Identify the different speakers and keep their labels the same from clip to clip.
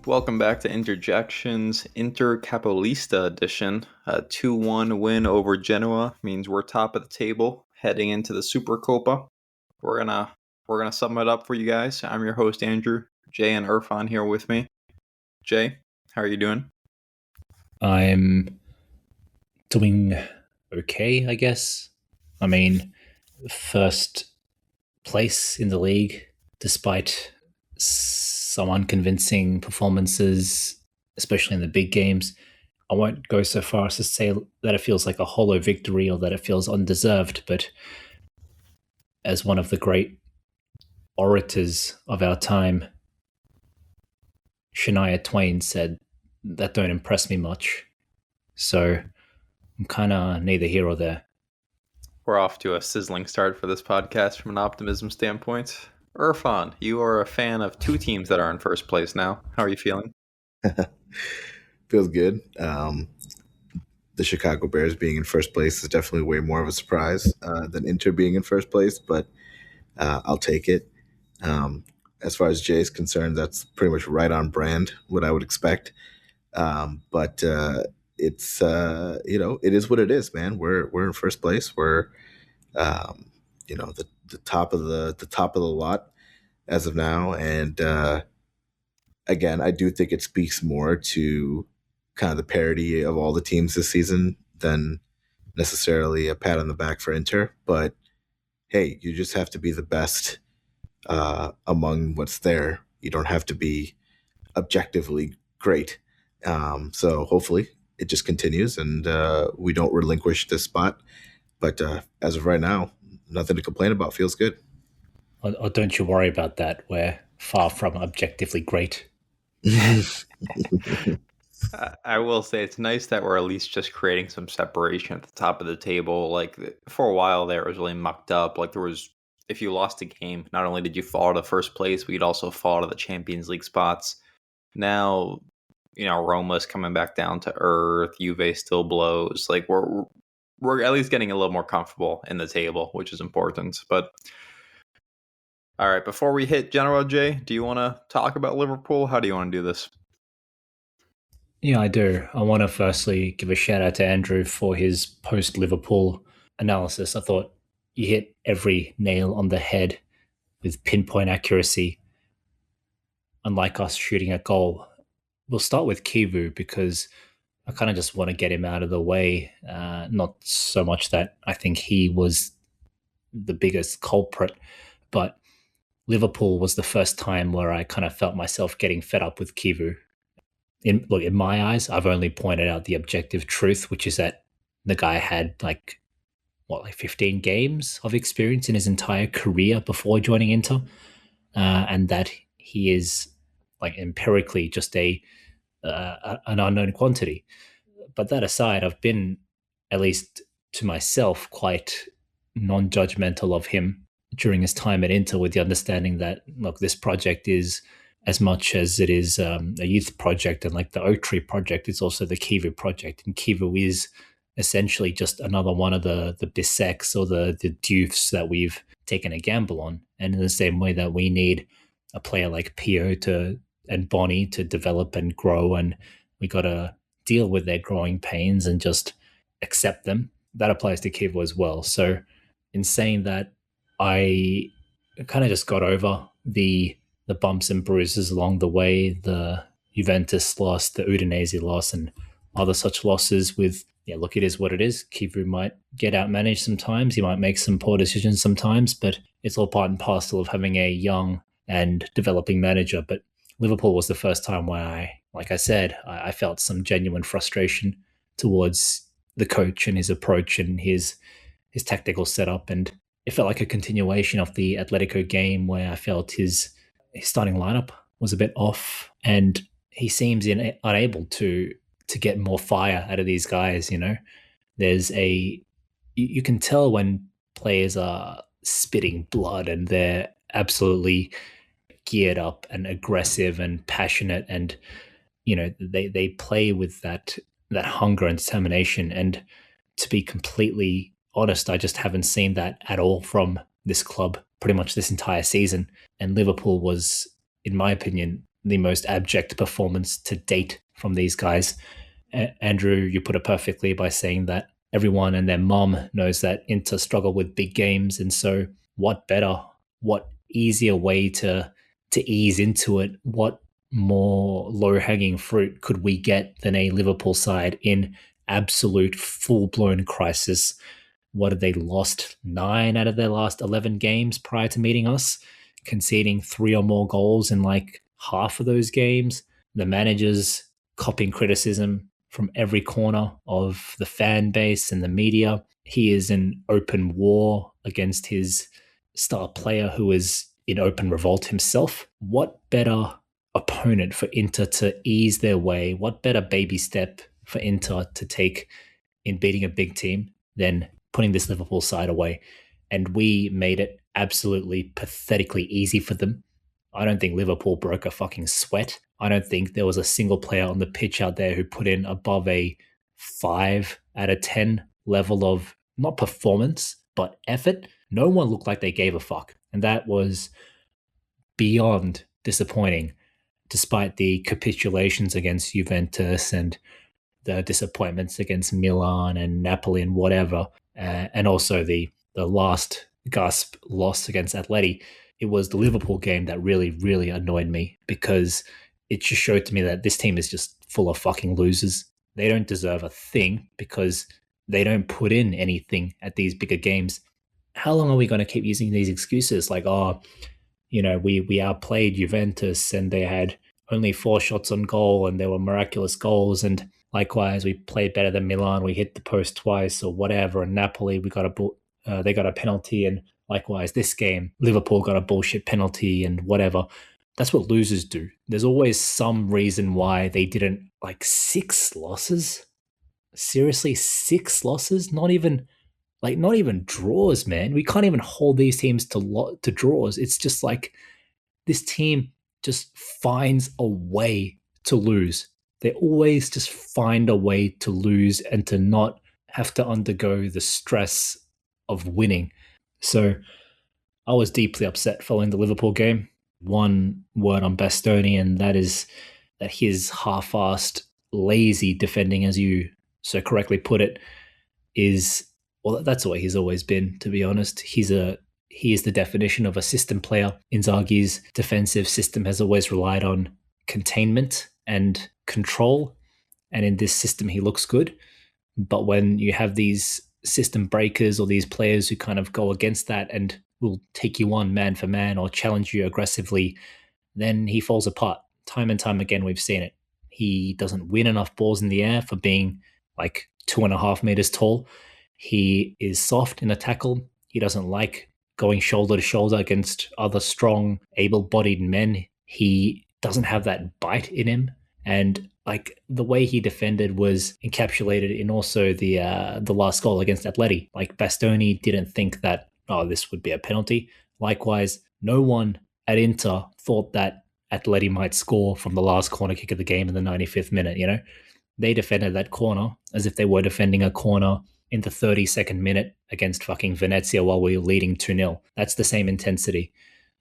Speaker 1: Welcome back to Interjections Capolista edition. A 2-1 win over Genoa means we're top of the table heading into the Supercoppa. We're gonna sum it up for you guys. I'm your host Andrew. Jay and Irfan here with me. Jay, how are you doing?
Speaker 2: I'm doing okay, I guess. I mean, first place in the league, despite some unconvincing performances, especially in the big games. I won't go so far as to say that it feels like a hollow victory or that it feels undeserved, but as one of the great orators of our time, Shania Twain said, that don't impress me much. So I'm kind of neither here or there.
Speaker 1: We're off to a sizzling start for this podcast from an optimism standpoint. Irfan, you are a fan of two teams that are in first place now. How are you feeling?
Speaker 3: Feels good. The Chicago Bears being in first place is definitely way more of a surprise than Inter being in first place, but I'll take it. As far as Jay is concerned, that's pretty much right on brand, what I would expect. But it's it is what it is, man. We're in first place. We're the top of the top of the lot as of now, and again, I do think it speaks more to kind of the parity of all the teams this season than necessarily a pat on the back for Inter. But hey, you just have to be the best among what's there. You don't have to be objectively great. So hopefully it just continues and we don't relinquish this spot. But as of right now, nothing to complain about. Feels good.
Speaker 2: Or don't you worry about that. We're far from objectively great.
Speaker 1: I will say it's nice that we're at least just creating some separation at the top of the table. Like for a while there, it was really mucked up. Like if you lost a game, not only did you fall to first place, but you'd also fall to the Champions League spots. Now, Roma's coming back down to earth. Juve still blows. Like we're at least getting a little more comfortable in the table, which is important. But all right, before we hit Genoa, Jay, do you want to talk about Liverpool? How do you want to do this?
Speaker 2: Yeah, I do. I want to firstly give a shout out to Andrew for his post-Liverpool analysis. I thought you hit every nail on the head with pinpoint accuracy. Unlike us shooting a goal, we'll start with Kivu because I kind of just want to get him out of the way. Not so much that I think he was the biggest culprit, but Liverpool was the first time where I kind of felt myself getting fed up with Kivu. In my eyes, I've only pointed out the objective truth, which is that the guy had 15 games of experience in his entire career before joining Inter, and that he is empirically just an unknown quantity. But that aside, I've been, at least to myself, quite non-judgmental of him during his time at Inter, with the understanding that this project is, as much as it is a youth project and like the Oak Tree project, it's also the Kivu project. And Kivu is essentially just another one of the Bissecs or the Dioufs that we've taken a gamble on. And in the same way that we need a player like Pio and Bonnie to develop and grow, and we got to deal with their growing pains and just accept them, that applies to Kivu as well. So in saying that, I kind of just got over the bumps and bruises along the way, the Juventus loss, the Udinese loss, and other such losses with, look, it is what it is. Kivu might get outmanaged sometimes. He might make some poor decisions sometimes, but it's all part and parcel of having a young and developing manager. But Liverpool was the first time where I felt some genuine frustration towards the coach and his approach and his tactical setup. And it felt like a continuation of the Atletico game where I felt his starting lineup was a bit off, and he seems unable to get more fire out of these guys. There's you can tell when players are spitting blood and they're absolutely geared up and aggressive and passionate, and they play with that hunger and determination. And to be completely honest, I just haven't seen that at all from this club pretty much this entire season. And Liverpool was, in my opinion, the most abject performance to date from these guys. Andrew, you put it perfectly by saying that everyone and their mom knows that Inter struggle with big games, and so what better, what easier way to ease into it? What more low hanging fruit could we get than a Liverpool side in absolute full blown crisis? What have they lost? 9 out of their last 11 games prior to meeting us, conceding 3 or more goals in like half of those games. The managers copying criticism from every corner of the fan base and the media. He is in open war against his star player who is in open revolt himself. What better opponent for Inter to ease their way? What better baby step for Inter to take in beating a big team than putting this Liverpool side away? And we made it absolutely pathetically easy for them. I don't think Liverpool broke a fucking sweat. I don't think there was a single player on the pitch out there who put in above a 5 out of 10 level of not performance, but effort. No one looked like they gave a fuck. And that was beyond disappointing, despite the capitulations against Juventus and the disappointments against Milan and Napoli and whatever, and also the last gasp loss against Atleti. It was the Liverpool game that really, really annoyed me because it just showed to me that this team is just full of fucking losers. They don't deserve a thing because they don't put in anything at these bigger games. How long are we going to keep using these excuses like, oh, we outplayed Juventus and they had only 4 shots on goal and they were miraculous goals, and likewise we played better than Milan, we hit the post twice or whatever, and Napoli they got a penalty, and likewise this game Liverpool got a bullshit penalty and whatever. That's what losers do. There's always some reason why they didn't. Like 6 losses? Seriously, 6 losses? Not even draws, man. We can't even hold these teams to draws. It's just like this team just finds a way to lose. They always just find a way to lose and to not have to undergo the stress of winning. So I was deeply upset following the Liverpool game. One word on Bastoni, and that is that his half-assed, lazy defending, as you so correctly put it, is, well, that's what he's always been, to be honest. He is the definition of a system player. Inzaghi's defensive system has always relied on containment and control, and in this system he looks good. But when you have these system breakers or these players who kind of go against that and will take you on man for man or challenge you aggressively, then he falls apart. Time and time again, we've seen it. He doesn't win enough balls in the air for being like 2.5 meters tall. He is soft in a tackle. He doesn't like going shoulder to shoulder against other strong, able-bodied men. He doesn't have that bite in him. And like the way he defended was encapsulated in also the last goal against Atleti. Like Bastoni didn't think that, oh, this would be a penalty. Likewise, no one at Inter thought that Atleti might score from the last corner kick of the game in the 95th minute, They defended that corner as if they were defending a corner in the 32nd minute against fucking Venezia while we were leading 2-0. That's the same intensity.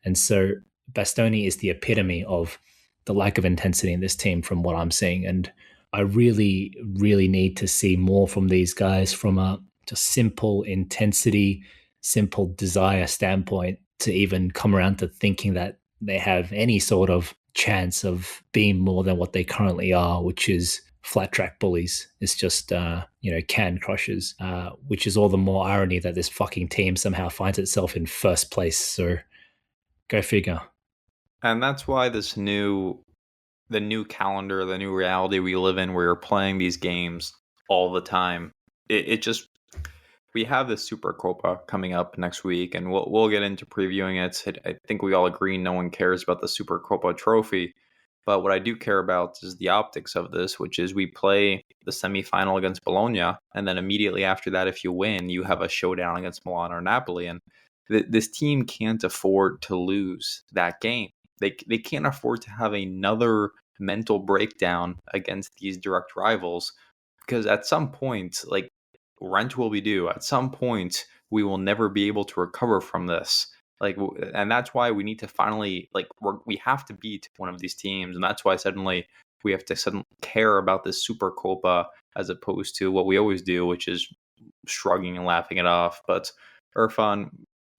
Speaker 2: And so Bastoni is the epitome of the lack of intensity in this team from what I'm seeing. And I really, really need to see more from these guys from a just simple intensity, simple desire standpoint to even come around to thinking that they have any sort of chance of being more than what they currently are, which is flat track bullies. It's just, can crushers, which is all the more irony that this fucking team somehow finds itself in first place. So go figure.
Speaker 1: And that's why the new calendar, the new reality we live in, where you're playing these games all the time, we have the Supercoppa coming up next week, and we'll get into previewing it. I think we all agree no one cares about the Supercoppa trophy, but what I do care about is the optics of this, which is we play the semifinal against Bologna, and then immediately after that, if you win, you have a showdown against Milan or Napoli, and this team can't afford to lose that game. They can't afford to have another mental breakdown against these direct rivals, because at some point, like, rent will be due. At some point, we will never be able to recover from this. And that's why we need to finally we have to beat one of these teams, and that's why suddenly we have to suddenly care about this Supercoppa as opposed to what we always do, which is shrugging and laughing it off. But Irfan,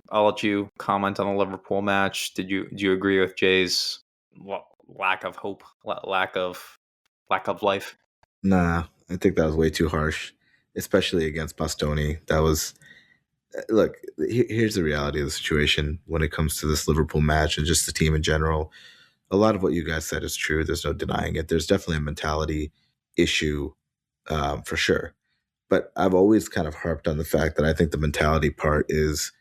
Speaker 1: I'll let you comment on the Liverpool match. Do you agree with Jay's lack of hope, lack of life?
Speaker 3: Nah, I think that was way too harsh, especially against Bastoni. That was look. Here's the reality of the situation when it comes to this Liverpool match and just the team in general. A lot of what you guys said is true. There's no denying it. There's definitely a mentality issue, for sure. But I've always kind of harped on the fact that I think the mentality part is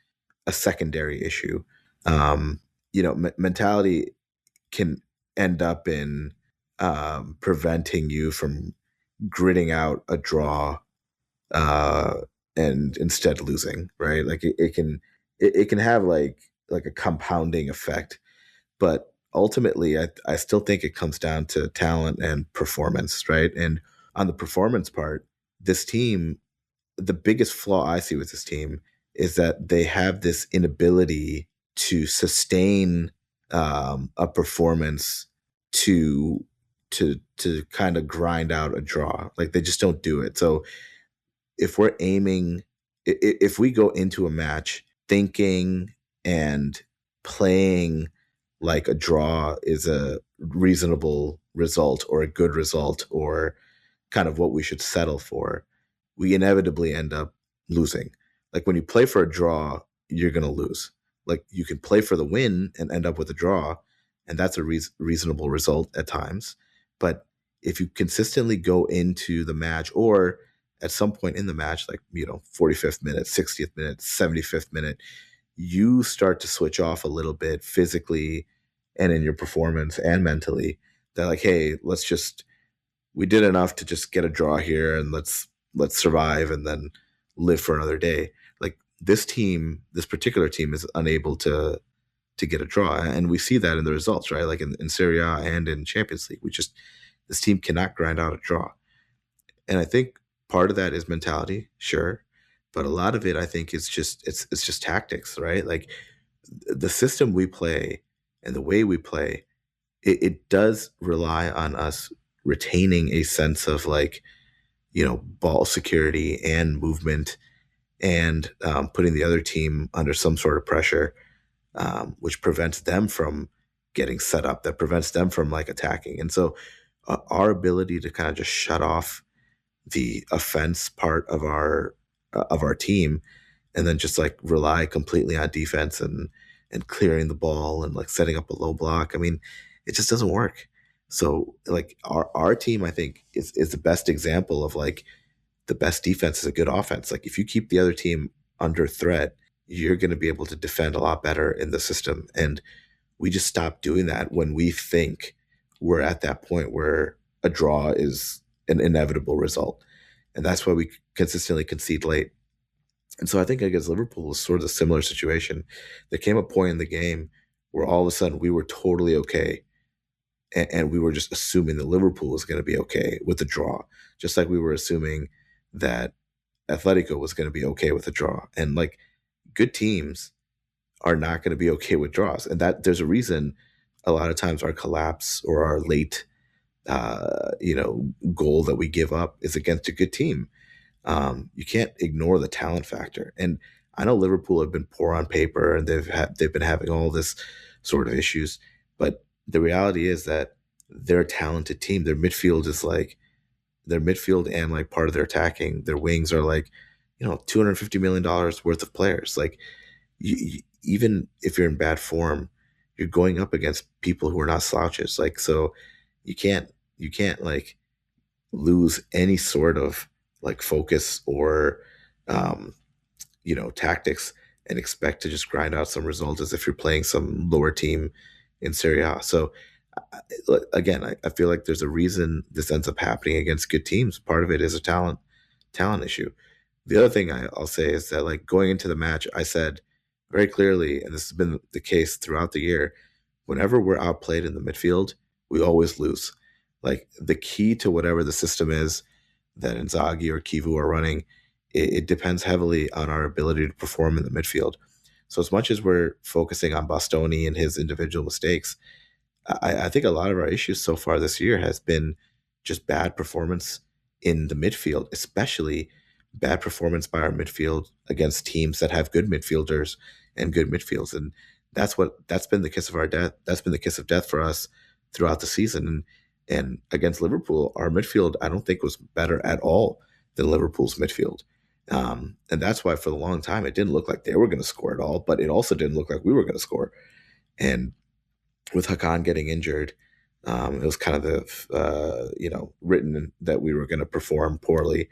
Speaker 3: a secondary issue. Mentality can end up in preventing you from gritting out a draw and instead losing, right? Like it can have like a compounding effect, but ultimately I still think it comes down to talent and performance, right? And on the performance part, this team, the biggest flaw I see with this team is that they have this inability to sustain a performance to to kind of grind out a draw. Like they just don't do it. So if we're aiming, if we go into a match thinking and playing like a draw is a reasonable result or a good result or kind of what we should settle for, we inevitably end up losing. Like when you play for a draw, you're going to lose. Like you can play for the win and end up with a draw, and that's a reasonable result at times. But if you consistently go into the match or at some point in the match, like, 45th minute, 60th minute, 75th minute, you start to switch off a little bit physically and in your performance and mentally. That like, hey, we did enough to just get a draw here and let's survive and then live for another day. Like this particular team is unable to get a draw. And we see that in the results, right? Like in Serie A and in Champions League, this team cannot grind out a draw. And I think part of that is mentality, sure. But a lot of it, I think, is it's just tactics, right? Like the system we play and the way we play, it does rely on us retaining a sense of ball security and movement and putting the other team under some sort of pressure, which prevents them from getting set up, that prevents them from attacking. And so our ability to kind of just shut off the offense part of our team and then just rely completely on defense and clearing the ball and setting up a low block. I mean, it just doesn't work. So our team, I think, is the best example of the best defense is a good offense. Like if you keep the other team under threat, you're going to be able to defend a lot better in the system. And we just stop doing that when we think we're at that point where a draw is an inevitable result. And that's why we consistently concede late. And so I think against Liverpool was sort of a similar situation. There came a point in the game where all of a sudden we were totally okay. And we were just assuming that Liverpool was going to be okay with the draw, just like we were assuming that Atletico was going to be okay with a draw. And good teams are not going to be okay with draws. And that there's a reason a lot of times our collapse or our late goal that we give up is against a good team. You can't ignore the talent factor. And I know Liverpool have been poor on paper and they've been having all this sort of issues, but the reality is that they're a talented team. Their midfield is their midfield and part of their attacking. Their wings are $250 million worth of players. Even if you're in bad form, you're going up against people who are not slouches. So you can't lose any sort of focus or tactics and expect to just grind out some results as if you're playing some lower team in Serie A. So again, I feel like there's a reason this ends up happening against good teams. Part of it is a talent issue. The other thing I'll say is that going into the match, I said very clearly, and this has been the case throughout the year, whenever we're outplayed in the midfield, we always lose. The key to whatever the system is that Inzaghi or Kivu are running, it depends heavily on our ability to perform in the midfield. So as much as we're focusing on Bastoni and his individual mistakes, I think a lot of our issues so far this year has been just bad performance in the midfield, especially bad performance by our midfield against teams that have good midfielders and good midfields. And that's been the kiss of our death. That's been the kiss of death for us throughout the season. And against Liverpool, our midfield I don't think was better at all than Liverpool's midfield. And that's why for a long time it didn't look like they were going to score at all, but it also didn't look like we were going to score. And with Hakan getting injured, it was kind of written that we were going to perform poorly,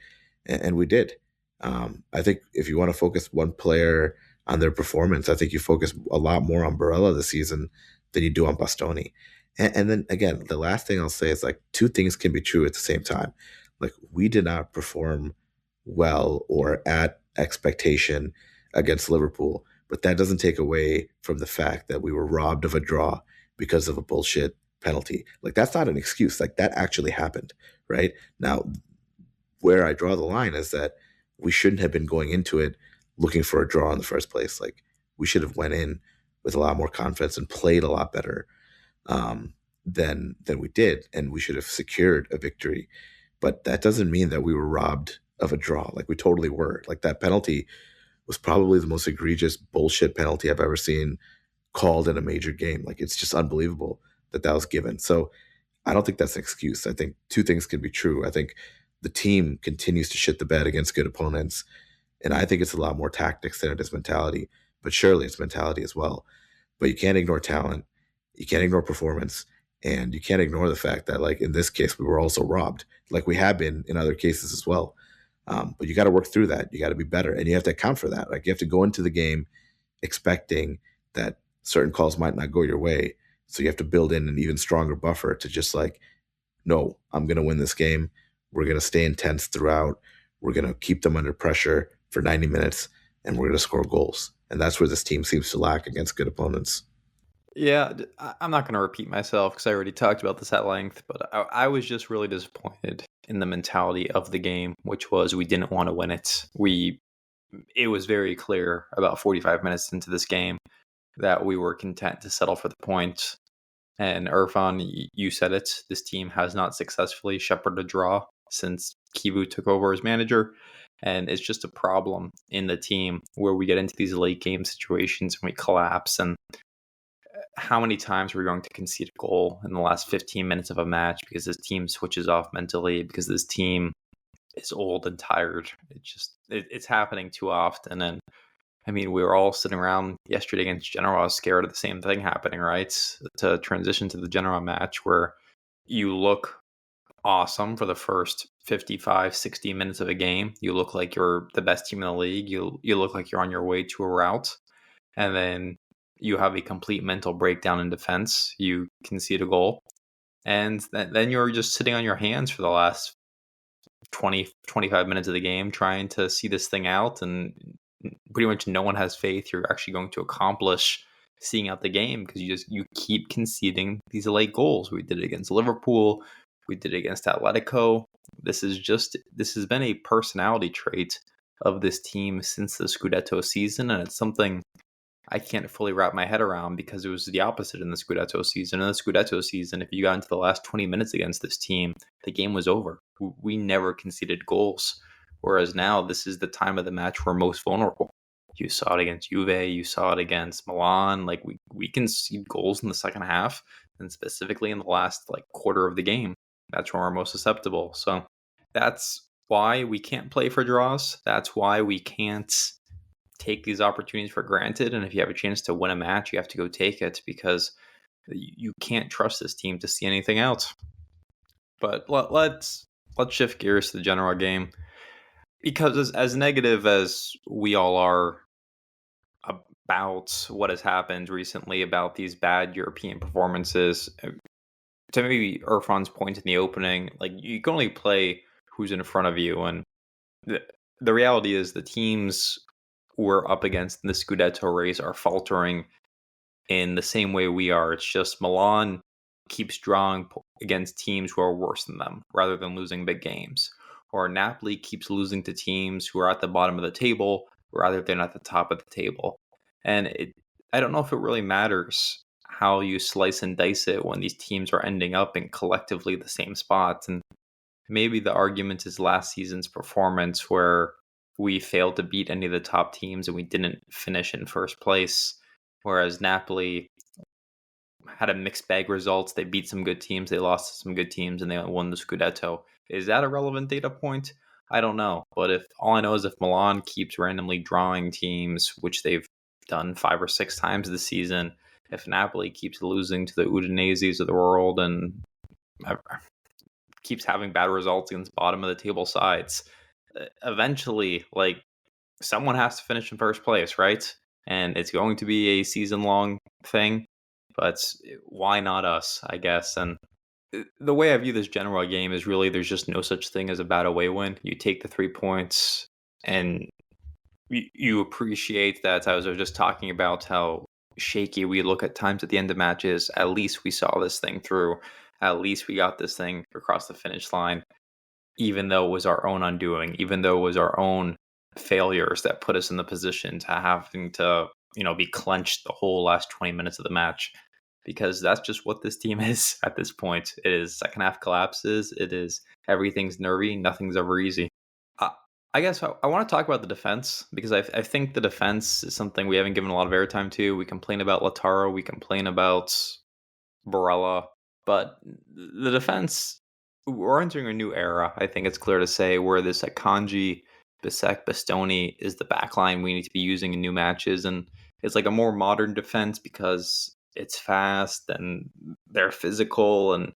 Speaker 3: and we did. I think if you want to focus one player on their performance, I think you focus a lot more on Barella this season than you do on Bastoni. And then again, the last thing I'll say is like two things can be true at the same time. Like we did not perform well or at expectation against Liverpool, but that doesn't take away from the fact that we were robbed of a draw because of a bullshit penalty. Like that's not an excuse. Like that actually happened, right? Now, where I draw the line is that we shouldn't have been going into it looking for a draw in the first place. Like we should have went in with a lot more confidence and played a lot better than we did, and we should have secured a victory. But that doesn't mean that we were robbed of a draw. Like we totally were. Like that penalty was probably the most egregious bullshit penalty I've ever seen called in a major game. Like it's just unbelievable that that was given. So I don't think that's an excuse. I think two things can be true. I think the team continues to shit the bed against good opponents, and I think it's a lot more tactics than it is mentality. But surely it's mentality as well. But you can't ignore talent. You can't ignore performance. And you can't ignore the fact that, like, in this case, we were also robbed, like we have been in other cases as well. But you got to work through that. You got to be better. And you have to account for that. Like, you have to go into the game expecting that certain calls might not go your way. So you have to build in an even stronger buffer to just like, no, I'm going to win this game. We're going to stay intense throughout. We're going to keep them under pressure for 90 minutes, and we're going to score goals. And that's where this team seems to lack against good opponents.
Speaker 1: Yeah, I'm not going to repeat myself because I already talked about this at length, but I was just really disappointed in the mentality of the game, which was we didn't want to win it. It was very clear about 45 minutes into this game that we were content to settle for the point. And Irfan, you said it, this team has not successfully shepherded a draw since Kivu took over as manager. And it's just a problem in the team where we get into these late game situations and we collapse. And how many times are we going to concede a goal in the last 15 minutes of a match because this team switches off mentally, because this team is old and tired? It's happening too often. And I mean, we were all sitting around yesterday against Genoa scared of the same thing happening, right? To transition to the Genoa match where you look awesome for the first 55, 60 minutes of a game. You look like you're the best team in the league. You look like you're on your way to a rout. And then you have a complete mental breakdown in defense. You concede a goal. And then you're just sitting on your hands for the last 20, 25 minutes of the game trying to see this thing out. And pretty much no one has faith you're actually going to accomplish seeing out the game because you keep conceding these late goals. We did it against Liverpool. We did it against Atletico. This has been a personality trait of this team since the Scudetto season, and it's something I can't fully wrap my head around because it was the opposite in the Scudetto season. In the Scudetto season, if you got into the last 20 minutes against this team, the game was over. We never conceded goals. Whereas now, this is the time of the match we're most vulnerable. You saw it against Juve. You saw it against Milan. Like we concede goals in the second half, and specifically in the last quarter of the game. That's where we're most susceptible. So that's why we can't play for draws. That's why we can't take these opportunities for granted. And if you have a chance to win a match, you have to go take it because you can't trust this team to see anything else. But let's shift gears to the Genoa game, because as negative as we all are about what has happened recently, about these bad European performances, to maybe Irfan's point in the opening, you can only play who's in front of you. And the reality is the teams we're up against in the Scudetto race are faltering in the same way we are. It's just Milan keeps drawing against teams who are worse than them rather than losing big games. Or Napoli keeps losing to teams who are at the bottom of the table rather than at the top of the table. And I don't know if it really matters how you slice and dice it when these teams are ending up in collectively the same spots. And maybe the argument is last season's performance where we failed to beat any of the top teams and we didn't finish in first place. Whereas Napoli had a mixed bag results. They beat some good teams, they lost to some good teams, and they won the Scudetto. Is that a relevant data point? I don't know. But if all I know is if Milan keeps randomly drawing teams, which they've done 5 or 6 times this season, if Napoli keeps losing to the Udineses of the world and keeps having bad results against bottom of the table sides, eventually, like, someone has to finish in first place, right? And it's going to be a season long thing, but why not us, I guess? And the way I view this general game is really there's just no such thing as a bad away win. You take the 3 points and you appreciate that. I was just talking about how shaky we look at times at the end of matches. At least we saw this thing through. At least we got this thing across the finish line, even though it was our own undoing, even though it was our own failures that put us in the position to having to, be clenched the whole last 20 minutes of the match. Because that's just what this team is at this point. It is second half collapses. It is everything's nervy. Nothing's ever easy. I guess I want to talk about the defense because I think the defense is something we haven't given a lot of airtime to. We complain about Lautaro. We complain about Barella. But the defense, we're entering a new era. I think it's clear to say where this Akanji, Bisek, Bastoni is the backline we need to be using in new matches. And it's like a more modern defense because it's fast and they're physical, and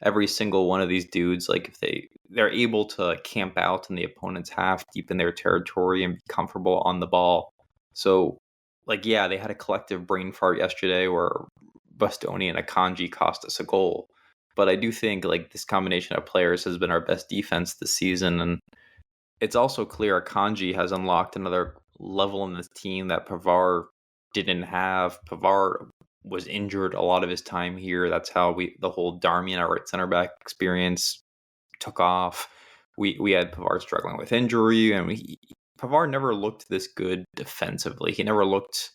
Speaker 1: every single one of these dudes, like if they're able to camp out in the opponent's half deep in their territory and be comfortable on the ball. So, like, yeah, they had a collective brain fart yesterday where Bastoni and Akanji cost us a goal. But I do think like this combination of players has been our best defense this season, and it's also clear Akanji has unlocked another level in this team that Pavard didn't have. Pavard was injured a lot of his time here. That's how the whole Darmian at right center back experience took off. We had Pavard struggling with injury, and Pavard never looked this good defensively. He never looked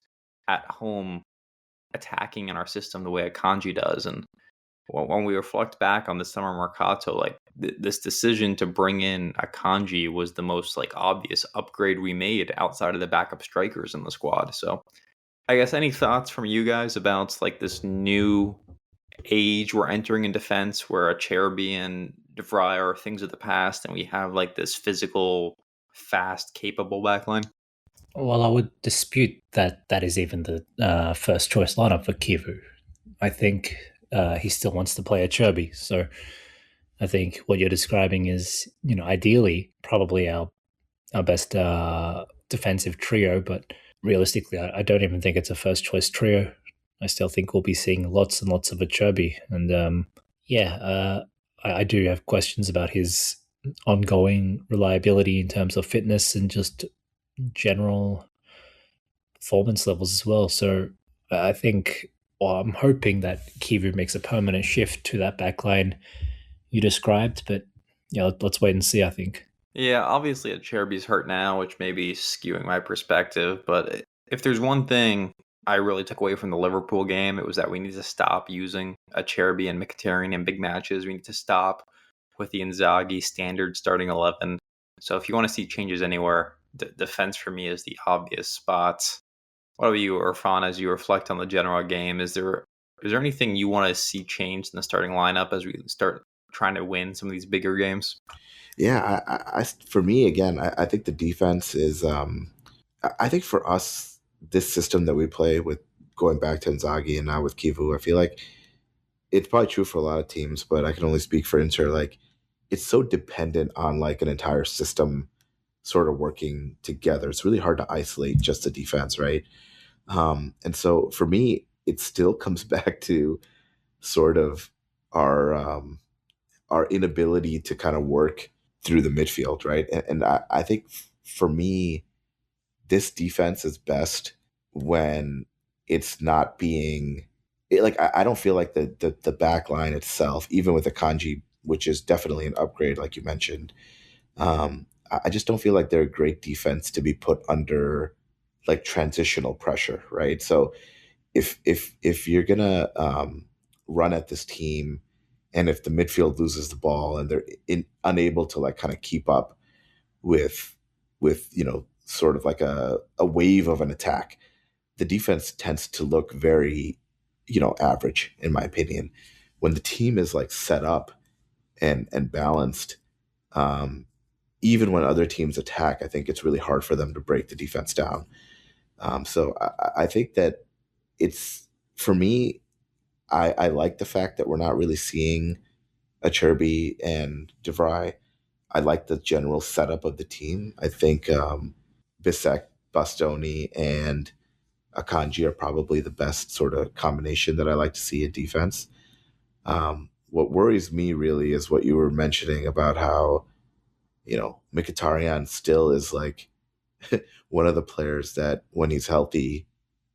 Speaker 1: at home attacking in our system the way Akanji does. And when we reflect back on the summer mercato, like this decision to bring in Akanji was the most like obvious upgrade we made outside of the backup strikers in the squad. So I guess any thoughts from you guys about like this new age we're entering in defense where Acerbi and De Vrij are things of the past and we have like this physical, fast, capable backline?
Speaker 2: Well, I would dispute that is even the first choice lineup for Kivu. I think he still wants to play Acerbi. So I think what you're describing is, ideally probably our best defensive trio, but realistically, I don't even think it's a first choice trio. I still think we'll be seeing lots and lots of Acerbi. And I do have questions about his ongoing reliability in terms of fitness and just general performance levels as well. So I think, I'm hoping that Kivu makes a permanent shift to that backline you described, but let's wait and see, I think.
Speaker 1: Yeah, obviously Acerbi's hurt now, which may be skewing my perspective, but if there's one thing I really took away from the Liverpool game, it was that we need to stop using Acerbi and Mkhitaryan in big matches. We need to stop with the Inzaghi standard starting 11. So if you want to see changes anywhere, defense for me is the obvious spot. What about you, Irfan, as you reflect on the general game? Is there anything you want to see changed in the starting lineup as we start trying to win some of these bigger games?
Speaker 3: Yeah, I for me again, I think the defense is. I think for us, this system that we play with going back to Inzaghi and now with Kivu, I feel like it's probably true for a lot of teams, but I can only speak for Inter. Like, it's so dependent on like an entire system sort of working together. It's really hard to isolate just the defense, right? And so for me, it still comes back to sort of our inability to kind of work through the midfield, right? And I think for me, this defense is best when it's not being like I don't feel like the back line itself, even with Akanji, which is definitely an upgrade, like you mentioned. I just don't feel like they're a great defense to be put under like transitional pressure, right? So if you're gonna run at this team, and if the midfield loses the ball and they're unable to like kind of keep up with sort of like a wave of an attack, the defense tends to look very average in my opinion. When the team is like set up and balanced, um, even when other teams attack, I think it's really hard for them to break the defense down. So I think that it's for me. I like the fact that we're not really seeing a Cherby and DeVry. I like the general setup of the team. I think Bisek, Bastoni, and Akanji are probably the best sort of combination that I like to see in defense. What worries me really is what you were mentioning about how Mkhitaryan still is like one of the players that when he's healthy,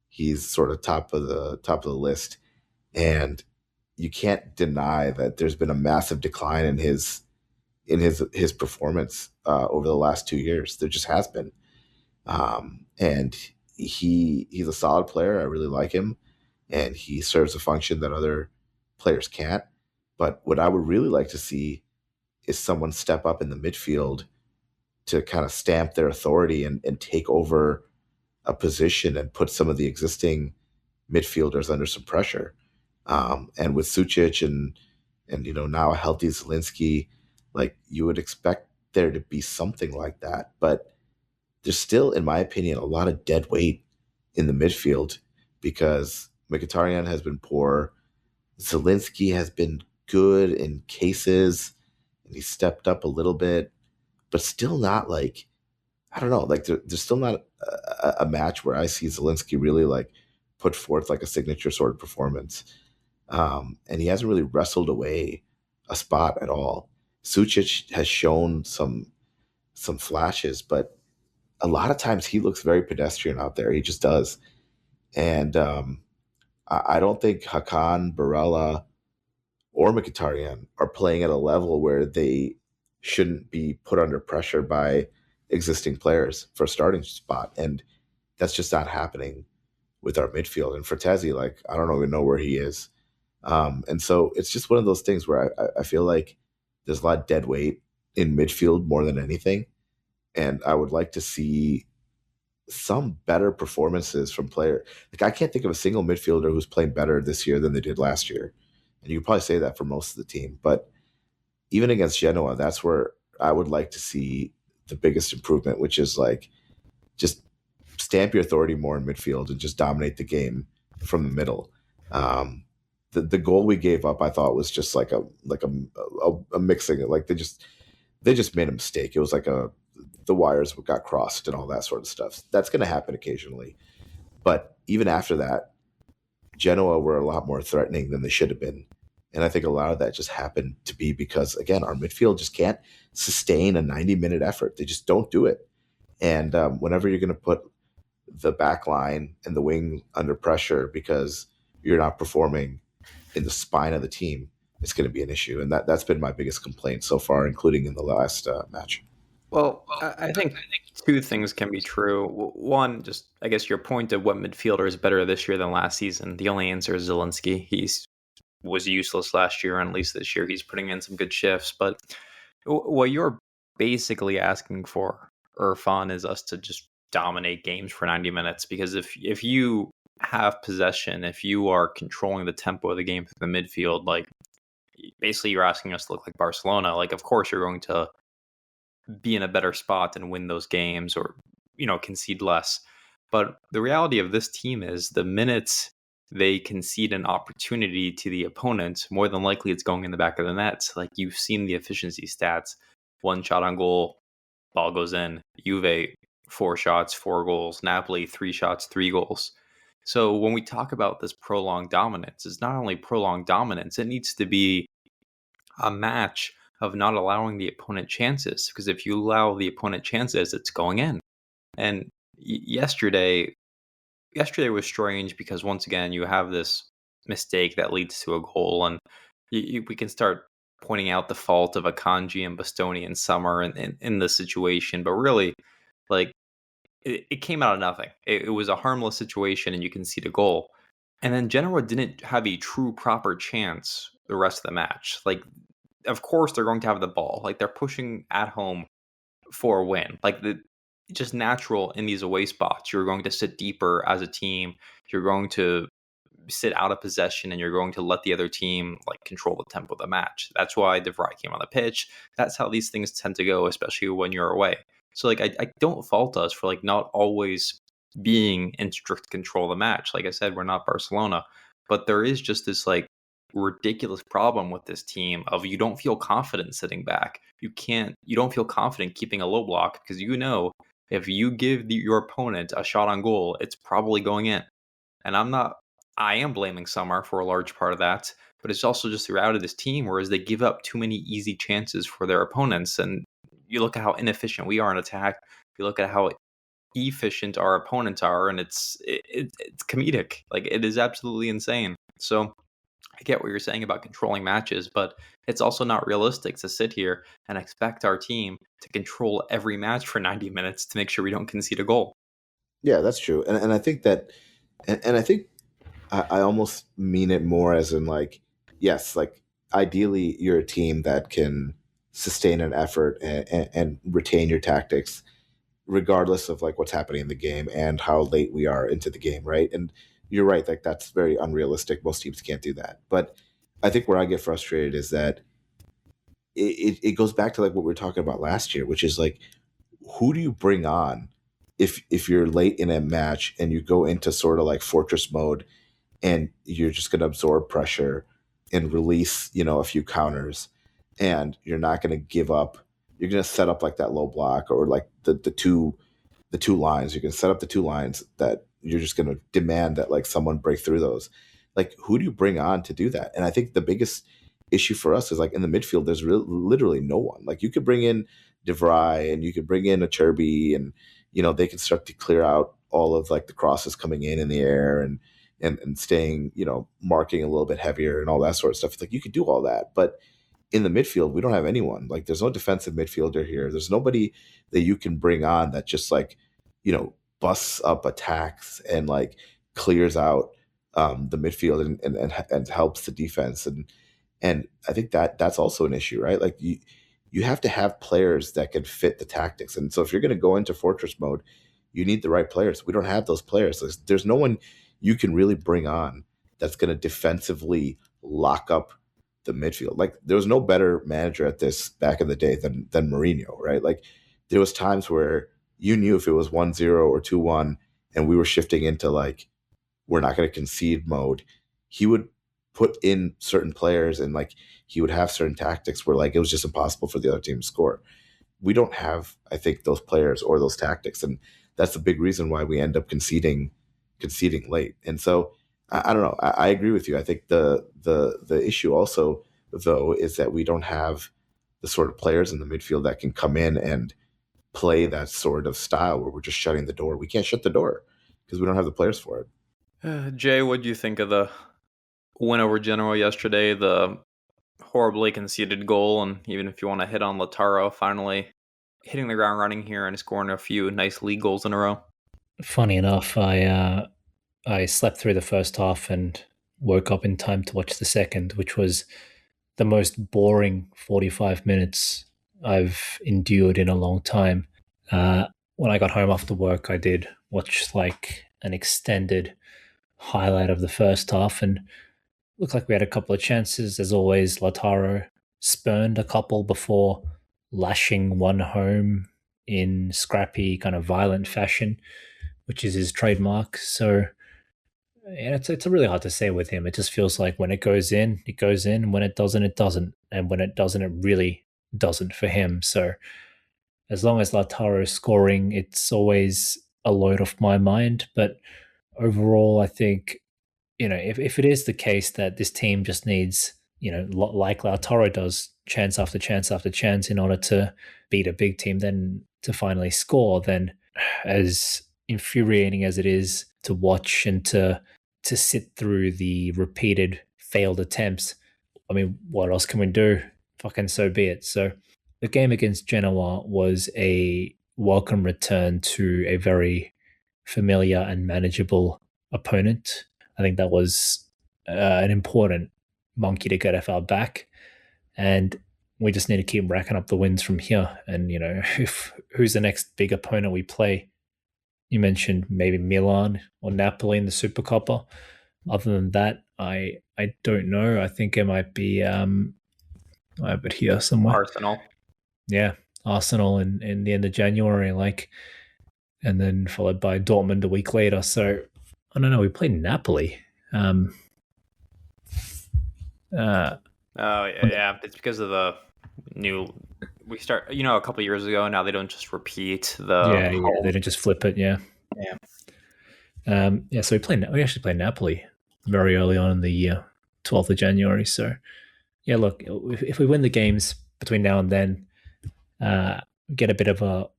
Speaker 3: he's sort of top of the list, and you can't deny that there's been a massive decline in his performance over the last 2 years. There just has been, and he's a solid player. I really like him, and he serves a function that other players can't. But what I would really like to see is someone step up in the midfield to kind of stamp their authority and take over a position and put some of the existing midfielders under some pressure. And with Sucic and now a healthy Zelensky, like you would expect there to be something like that. But there's still, in my opinion, a lot of dead weight in the midfield because Mkhitaryan has been poor. Zelensky has been good in cases, and he stepped up a little bit, but still not like I don't know. Like there's still not a match where I see Zelensky really like put forth like a signature sort of performance, and he hasn't really wrestled away a spot at all. Sucic has shown some flashes, but a lot of times he looks very pedestrian out there. He just does, and I don't think Hakan, Barella, or Mkhitaryan are playing at a level where they shouldn't be put under pressure by existing players for a starting spot. And that's just not happening with our midfield. And for Tezzy, like, I don't even know where he is. And so it's just one of those things where I feel like there's a lot of dead weight in midfield more than anything. And I would like to see some better performances from player. Like I can't think of a single midfielder who's playing better this year than they did last year. And you could probably say that for most of the team. But even against Genoa, that's where I would like to see the biggest improvement, which is like just stamp your authority more in midfield and just dominate the game from the middle. The goal we gave up, I thought, was just like a mixing. Like they just made a mistake. It was like the wires got crossed and all that sort of stuff. That's going to happen occasionally. But even after that, Genoa were a lot more threatening than they should have been. And I think a lot of that just happened to be because, again, our midfield just can't sustain a 90-minute effort. They just don't do it. And whenever you're going to put the back line and the wing under pressure because you're not performing in the spine of the team, it's going to be an issue. And that's been my biggest complaint so far, including in the last match.
Speaker 1: Well, I think two things can be true. One, just I guess your point of what midfielder is better this year than last season. The only answer is Zelensky. He's was useless last year, and at least this year he's putting in some good shifts. But what you're basically asking for, Irfan, is us to just dominate games for 90 minutes. Because if you have possession, if you are controlling the tempo of the game through the midfield, like basically you're asking us to look like Barcelona. Like, of course you're going to be in a better spot and win those games or, concede less. But the reality of this team is the minutes they concede an opportunity to the opponent, more than likely it's going in the back of the net. Like you've seen the efficiency stats, 1 shot on goal, ball goes in. Juve, 4 shots, 4 goals. Napoli, 3 shots, 3 goals. So when we talk about this prolonged dominance, it's not only prolonged dominance, it needs to be a match of not allowing the opponent chances, because if you allow the opponent chances, it's going in. And yesterday was strange because once again you have this mistake that leads to a goal, and we can start pointing out the fault of Akanji and Bastoni and Summer in the situation, but really, like it came out of nothing. It was a harmless situation, and you can see the goal. And then Genoa didn't have a true proper chance the rest of the match. Like, of course they're going to have the ball. Like they're pushing at home for a win. Like the just natural in these away spots. You're going to sit deeper as a team. You're going to sit out of possession and you're going to let the other team like control the tempo of the match. That's why De Vrij came on the pitch. That's how these things tend to go, especially when you're away. So like I don't fault us for like not always being in strict control of the match. Like I said, we're not Barcelona, but there is just this like ridiculous problem with this team of you don't feel confident sitting back. You don't feel confident keeping a low block because you know if you give your opponent a shot on goal, it's probably going in. And I am blaming Summer for a large part of that, but it's also just throughout of this team, whereas they give up too many easy chances for their opponents. And you look at how inefficient we are in attack. You look at how efficient our opponents are, and it's comedic. Like it is absolutely insane. So I get what you're saying about controlling matches, but it's also not realistic to sit here and expect our team to control every match for 90 minutes to make sure we don't concede a goal.
Speaker 3: Yeah, that's true. And I think that, and I think I almost mean it more as in like, yes, like ideally you're a team that can sustain an effort and retain your tactics regardless of like what's happening in the game and how late we are into the game, right? And you're right, like that's very unrealistic. Most teams can't do that. But I think where I get frustrated is that it goes back to like what we were talking about last year, which is like who do you bring on if you're late in a match and you go into sort of like fortress mode and you're just going to absorb pressure and release, a few counters, and you're not going to give up. You're going to set up like that low block or like the two lines. You can set up the two lines that you're just going to demand that like someone break through those. Like, who do you bring on to do that? And I think the biggest issue for us is like in the midfield, there's literally no one. Like, you could bring in De Vrij and you could bring in a Cherby, and they can start to clear out all of like the crosses coming in the air and staying, marking a little bit heavier and all that sort of stuff. It's like you could do all that, but in the midfield, we don't have anyone. Like, there's no defensive midfielder here. There's nobody that you can bring on that just like, busts up attacks and like clears out the midfield and helps the defense. And I think that's also an issue, right? Like you have to have players that can fit the tactics. And so if you're going to go into fortress mode, you need the right players. We don't have those players. There's no one you can really bring on that's going to defensively lock up the midfield. Like, there was no better manager at this back in the day than Mourinho, right? Like, there was times where you knew if it was 1-0 or 2-1 and we were shifting into like we're not going to concede mode, he would put in certain players and like he would have certain tactics where like it was just impossible for the other team to score. We don't have, I think, those players or those tactics, and that's the big reason why we end up conceding late. And so I don't know. I agree with you. I think the issue also though is that we don't have the sort of players in the midfield that can come in and play that sort of style where we're just shutting the door. We can't shut the door because we don't have the players for it.
Speaker 1: Jay, what do you think of the win over Genoa yesterday? The horribly conceded goal, and even if you want to hit on Lautaro finally hitting the ground running here and scoring a few nice league goals in a row.
Speaker 2: Funny enough, I slept through the first half and woke up in time to watch the second, which was the most boring 45 minutes I've endured in a long time. When I got home after work, I did watch like an extended highlight of the first half, and looked like we had a couple of chances. As always, Lautaro spurned a couple before lashing one home in scrappy, kind of violent fashion, which is his trademark. So yeah, it's really hard to say with him. It just feels like when it goes in, it goes in. And when it doesn't, it doesn't. And when it doesn't, it really doesn't for him. So as long as Lautaro is scoring, it's always a load off my mind. But overall, I think, if it is the case that this team just needs, like Lautaro does, chance after chance after chance in order to beat a big team, then to finally score, then as infuriating as it is to watch and to sit through the repeated failed attempts, I mean, what else can we do? Fucking so be it. So the game against Genoa was a welcome return to a very familiar and manageable opponent. I think that was an important monkey to get off our back, and we just need to keep racking up the wins from here. And if who's the next big opponent we play? You mentioned maybe Milan or Napoli in the Supercoppa. Other than that, I don't know. I think it might be I have it here somewhere.
Speaker 1: Arsenal.
Speaker 2: Yeah, Arsenal in the end of January, and then followed by Dortmund a week later. So I don't know. We played Napoli.
Speaker 1: Oh yeah, it's because of the new. We start, a couple years ago. Now they don't just repeat the.
Speaker 2: Yeah, they didn't just flip it. Yeah. So we actually played Napoli very early on in the year, 12th of January. So yeah, look, if we win the games between now and then, get a bit of a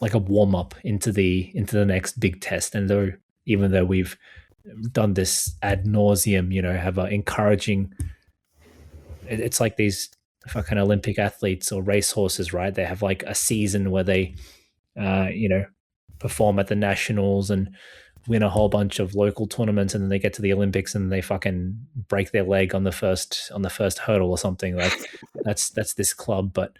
Speaker 2: warm up into the next big test. And even though we've done this ad nauseum, have an encouraging. It's like these fucking Olympic athletes or racehorses, right? They have like a season where they, perform at the nationals and win a whole bunch of local tournaments, and then they get to the Olympics and they fucking break their leg on the first hurdle or something. Like that's this club. But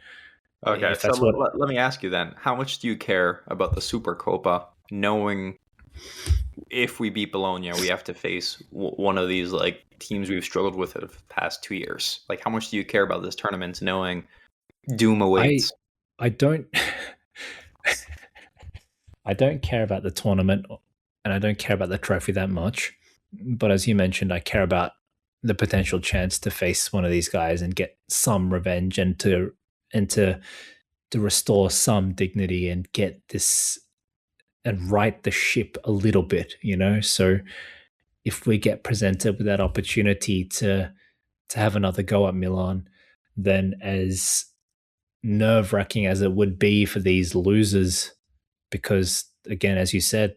Speaker 1: okay, so let me ask you then: how much do you care about the Supercoppa, knowing if we beat Bologna, we have to face one of these like teams we've struggled with the past 2 years? Like, how much do you care about this tournament, knowing doom awaits?
Speaker 2: I don't. I don't care about the tournament, and I don't care about the trophy that much. But as you mentioned, I care about the potential chance to face one of these guys and get some revenge, and to restore some dignity and get this and right the ship a little bit. So if we get presented with that opportunity to have another go at Milan, then as nerve-wracking as it would be for these losers, because again, as you said,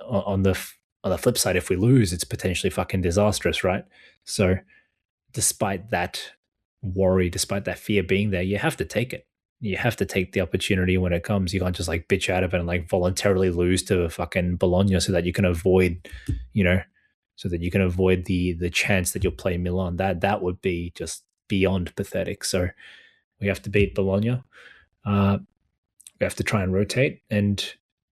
Speaker 2: on the flip side, if we lose, it's potentially fucking disastrous, right? So despite that worry, despite that fear being there, you have to take it. You have to take the opportunity when it comes. You can't just like bitch out of it and like voluntarily lose to fucking Bologna so that you can avoid, the chance that you'll play Milan. That would be just beyond pathetic. So we have to beat Bologna. We have to try and rotate, and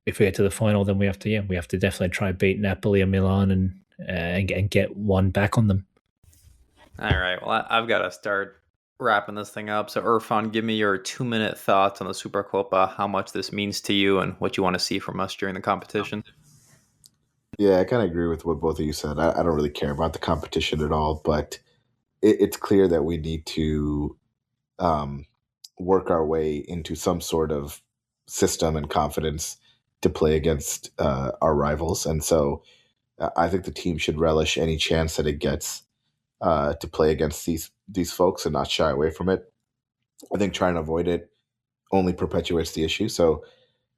Speaker 2: if we get to the final, then we have to definitely try and beat Napoli or Milan and get one back on them.
Speaker 1: All right. Well, I've got to start wrapping this thing up. So, Irfan, give me your 2-minute thoughts on the Supercoppa, how much this means to you, and what you want to see from us during the competition.
Speaker 3: Yeah, I kind of agree with what both of you said. I don't really care about the competition at all, but it's clear that we need to work our way into some sort of system and confidence to play against our rivals. And so I think the team should relish any chance that it gets to play against these folks and not shy away from it. I think trying to avoid it only perpetuates the issue. So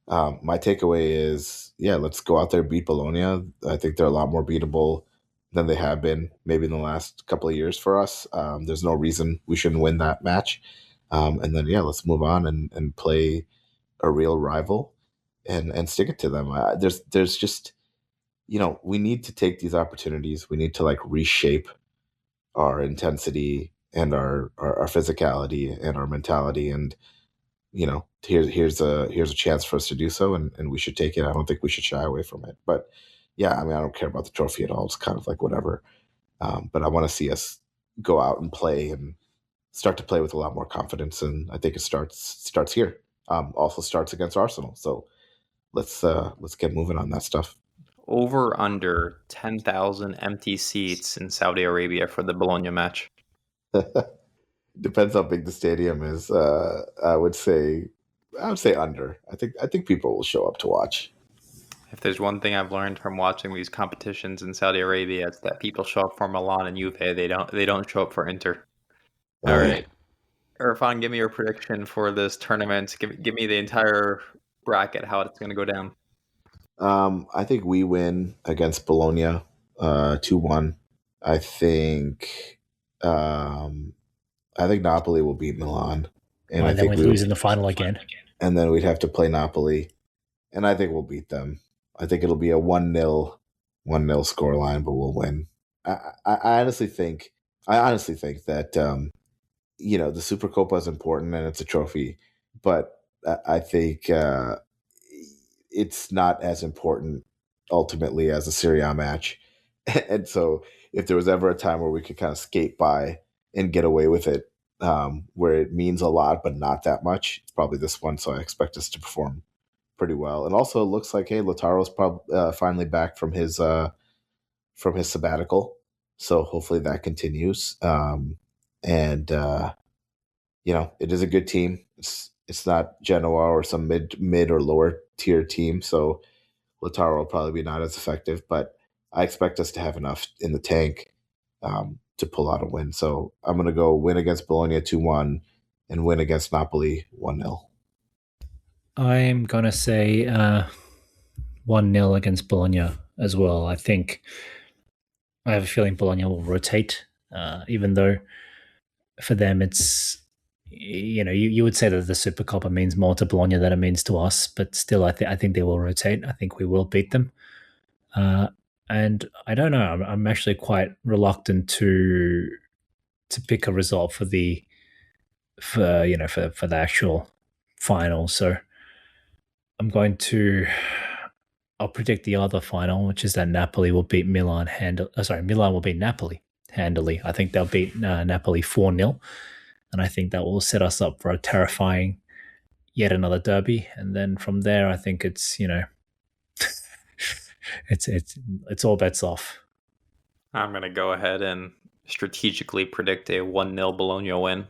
Speaker 3: my takeaway is, let's go out there, beat Bologna. I think they're a lot more beatable than they have been maybe in the last couple of years for us. There's no reason we shouldn't win that match. And then, let's move on and play a real rival and stick it to them. There's just, we need to take these opportunities. We need to like reshape our intensity and our physicality and our mentality. And, here's a chance for us to do so. And we should take it. I don't think we should shy away from it. But I don't care about the trophy at all. It's kind of like whatever. But I want to see us go out and play and start to play with a lot more confidence. And I think it starts here. Also starts against Arsenal. So let's get moving on that stuff.
Speaker 1: Over under 10,000 empty seats in Saudi Arabia for the Bologna match.
Speaker 3: Depends how big the stadium is. I would say under. I think people will show up to watch.
Speaker 1: If there's one thing I've learned from watching these competitions in Saudi Arabia, it's that people show up for Milan and Juve. They don't show up for Inter. All right. Irfan, give me your prediction for this tournament. Give me the entire bracket, how it's going to go down.
Speaker 3: I think we win against Bologna 2-1. I think Napoli will beat Milan.
Speaker 2: And then we lose in the final again.
Speaker 3: And then we'd have to play Napoli and I think we'll beat them. I think it'll be a 1-0 scoreline, but we'll win. I honestly think that the Supercoppa is important and it's a trophy, but I think it's not as important ultimately as a Serie A match. And so, if there was ever a time where we could kind of skate by and get away with it, where it means a lot but not that much, it's probably this one. So I expect us to perform pretty well. And also, it looks like Lautaro's probably finally back from his sabbatical, so hopefully that continues. And it is a good team. It's not Genoa or some mid or lower tier team, so Lautaro will probably be not as effective, but I expect us to have enough in the tank to pull out a win. So I'm going to go win against Bologna 2-1 and win against Napoli 1-0.
Speaker 2: I'm going to say 1-0 against Bologna as well. I have a feeling Bologna will rotate, even though for them it's, you would say that the Supercoppa means more to Bologna than it means to us, but still I think they will rotate. I think we will beat them. And I don't know, I'm actually quite reluctant to pick a result for the actual final. So I'll predict the other final, which is that Napoli will beat Milan Milan will beat Napoli handily. I think they'll beat Napoli 4-0, and I think that will set us up for a terrifying yet another derby. And then from there, I think it's it's all bets off.
Speaker 1: I'm going to go ahead and strategically predict a 1-0 Bologna win.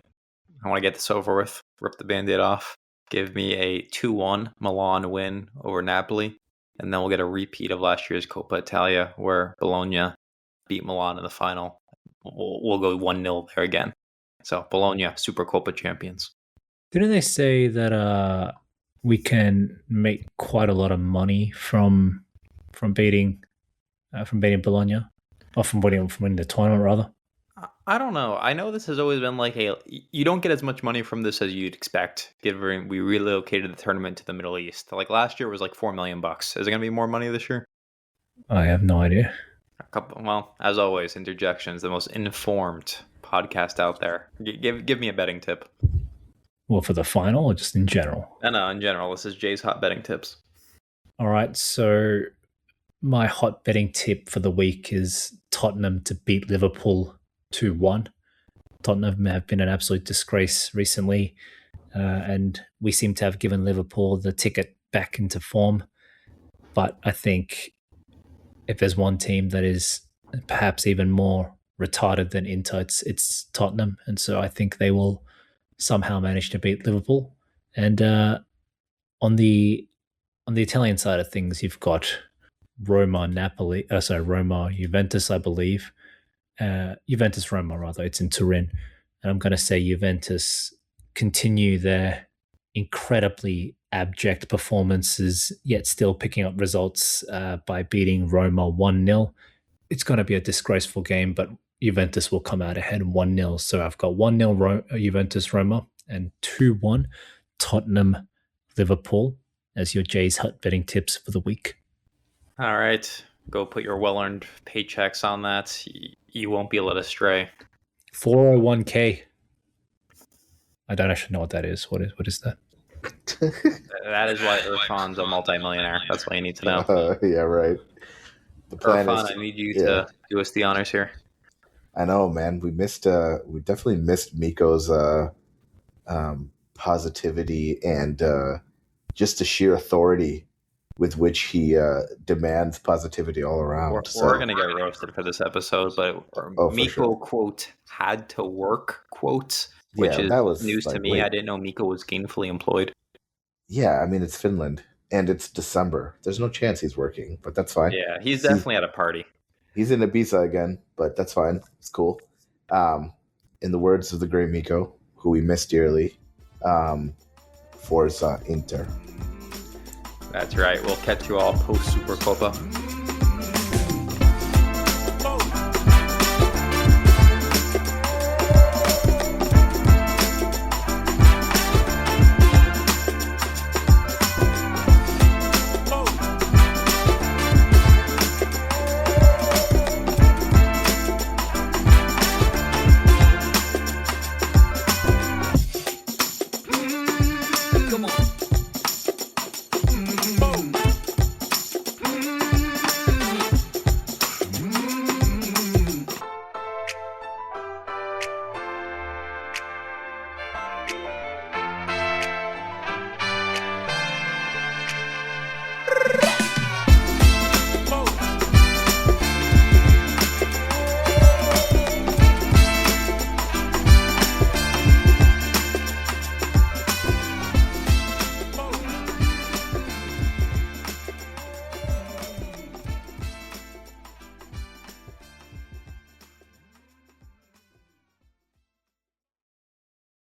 Speaker 1: I want to get this over with, rip the Band-Aid off. Give me a 2-1 Milan win over Napoli, and then we'll get a repeat of last year's Coppa Italia where Bologna beat Milan in the final. We'll go 1-0 there again. So Bologna, Supercoppa champions.
Speaker 2: Didn't they say that we can make quite a lot of money from beating Bologna, or from winning the tournament rather?
Speaker 1: I don't know. I know this has always been like you don't get as much money from this as you'd expect, given we relocated the tournament to the Middle East. Like last year was like $4 million. Is it going to be more money this year?
Speaker 2: I have no idea.
Speaker 1: Well, as always, Interjections, the most informed podcast out there. Give me a betting tip.
Speaker 2: Well, for the final or just in general?
Speaker 1: No, in general. This is Jay's hot betting tips.
Speaker 2: All right, so my hot betting tip for the week is Tottenham to beat Liverpool 2-1. Tottenham have been an absolute disgrace recently, and we seem to have given Liverpool the ticket back into form. But I think if there's one team that is perhaps even more retarded than Inter, it's Tottenham. And so I think they will somehow manage to beat Liverpool. And on the Italian side of things, you've got Roma, Juventus, I believe. Juventus Roma, rather. It's in Turin. And I'm going to say Juventus continue their incredibly abject performances, yet still picking up results by beating Roma 1-0. It's going to be a disgraceful game, but Juventus will come out ahead 1-0. So I've got 1-0 Juventus Roma and 2-1 Tottenham Liverpool as your Jay's hot betting tips for the week.
Speaker 1: All right. Go put your well-earned paychecks on that. You won't be led astray.
Speaker 2: 401k. I don't actually know what that is. What is that?
Speaker 1: That is why Irfan's a multimillionaire. That's why you need to know.
Speaker 3: Yeah, right. The plan
Speaker 1: Irfan, I need you to do us the honors here.
Speaker 3: I know, man. We definitely missed Miko's positivity and just the sheer authority with which he demands positivity all around.
Speaker 1: We're going to get roasted for this episode, but Miko, quote, had to work, quote, which is news to me. I didn't know Miko was gainfully employed.
Speaker 3: Yeah, I mean, it's Finland, and it's December. There's no chance he's working, but that's fine.
Speaker 1: Yeah, he's definitely at a party. He's
Speaker 3: in Ibiza again, but that's fine. It's cool. In the words of the great Miko, who we miss dearly, Forza Inter.
Speaker 1: That's right. We'll catch you all post Supercoppa.